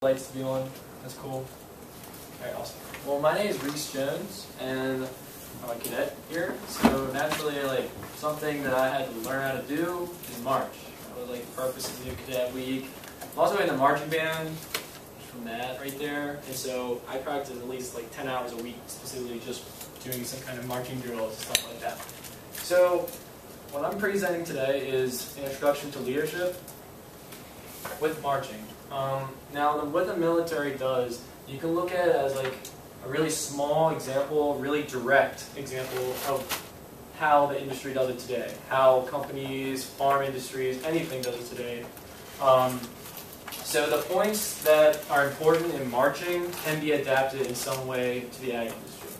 lights to be on. That's cool. Alright, awesome. Well, my name is Reese Jones, and I'm a cadet here. So naturally, something that I had to learn how to do is march. That was the purpose of the new cadet week. I'm also in the marching band, from that right there. And so I practice at least 10 hours a week, specifically just doing some kind of marching drills and stuff like that. So what I'm presenting today is an introduction to leadership with marching. Now, what the military does, you can look at it as a really small example, really direct example of how the industry does it today, how companies, farm industries, anything does it today. So the points that are important in marching can be adapted in some way to the ag industry.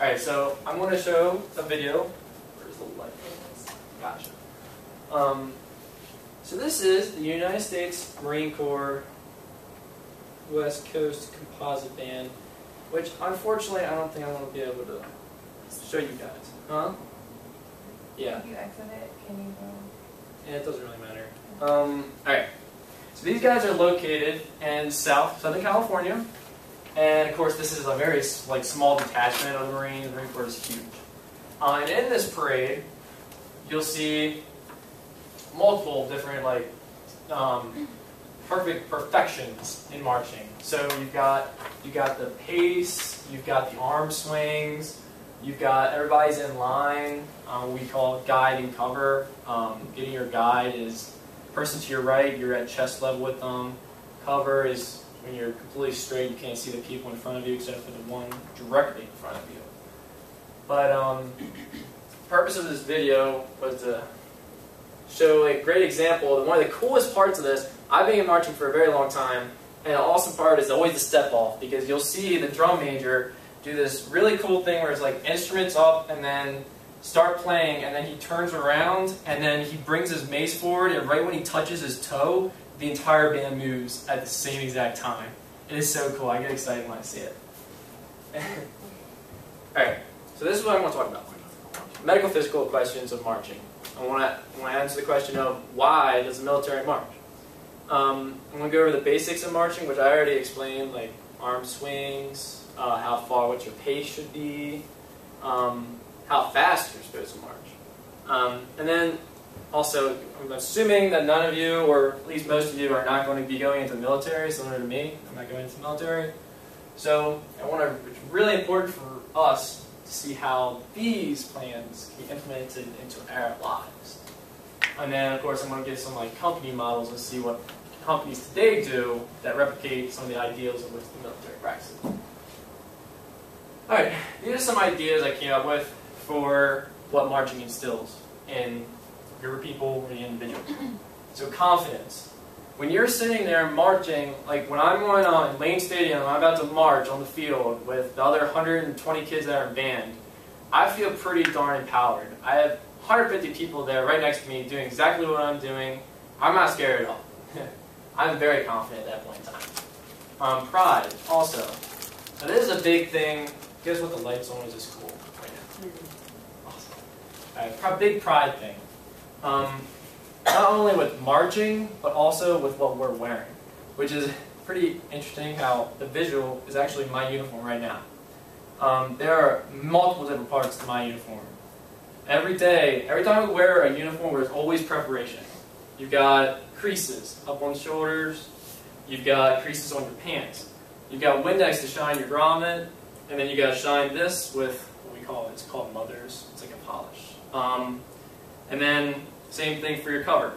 Alright, so I'm going to show a video. Where's the light? Gotcha. So this is the United States Marine Corps West Coast Composite Band, which unfortunately I don't think I'm going to be able to show you guys. Huh? Yeah. If you exit it, can you go? Yeah, it doesn't really matter. Alright. So these guys are located in Southern California. And of course this is a very small detachment of the Marines. The Marine Corps is huge. And in this parade, you'll see multiple different perfections in marching. So you've got the pace, you've got the arm swings, you've got everybody's in line. We call guide and cover. Getting your guide is person to your right, you're at chest level with them. Cover is when you're completely straight, you can't see the people in front of you except for the one directly in front of you. But the purpose of this video was to show a great example. One of the coolest parts of this, I've been in marching for a very long time, and the awesome part is always the step off, because you'll see the drum major do this really cool thing where it's instruments up and then start playing, and then he turns around and then he brings his mace forward, and right when he touches his toe, the entire band moves at the same exact time. It is so cool. I get excited when I see it. Alright, so this is what I want to talk about. Medical physical questions of marching. I want to answer the question of why does the military march? I'm going to go over the basics of marching, which I already explained, like arm swings, how far, what your pace should be, how fast you're supposed to march. And then also, I'm assuming that none of you, or at least most of you, are not going to be going into the military, similar to me. I'm not going into the military. So it's really important for us to see how these plans can be implemented into our lives. And then, of course, I'm going to give some company models and see what companies today do that replicate some of the ideals of which the military practices. Alright, these are some ideas I came up with for what marching instills in your people and the individual. So confidence. When you're sitting there marching, when I'm going on in Lane Stadium, I'm about to march on the field with the other 120 kids that are in band, I feel pretty darn empowered. I have 150 people there right next to me doing exactly what I'm doing. I'm not scared at all. I'm very confident at that point in time. Pride, also. Now this is a big thing. Guess what the lights on is this cool right now? Awesome. Alright, big pride thing. Not only with marching, but also with what we're wearing, which is pretty interesting how the visual is actually my uniform right now. There are multiple different parts to my uniform. Every day, every time we wear a uniform, there's always preparation. You've got creases up on the shoulders, you've got creases on your pants, you've got Windex to shine your grommet, and then you got to shine this with what we call, it's called mothers, it's like a polish. And then same thing for your cover.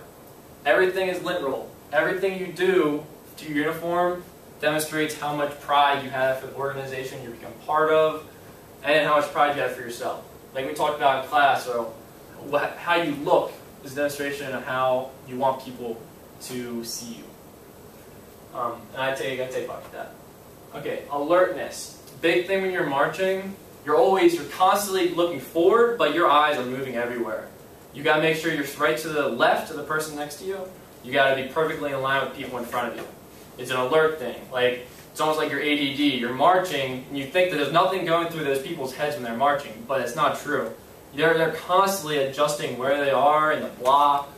Everything is lint rolled. Everything you do to your uniform demonstrates how much pride you have for the organization you become part of, and how much pride you have for yourself. Like we talked about in class, so how you look is a demonstration of how you want people to see you. And I take part of that. Okay, alertness. Big thing when you're marching, you're constantly looking forward, but your eyes are moving everywhere. You got to make sure you're right to the left of the person next to you. You got to be perfectly in line with people in front of you. It's an alert thing. It's almost like you're ADD. You're marching, and you think that there's nothing going through those people's heads when they're marching, but it's not true. They're constantly adjusting where they are in the block,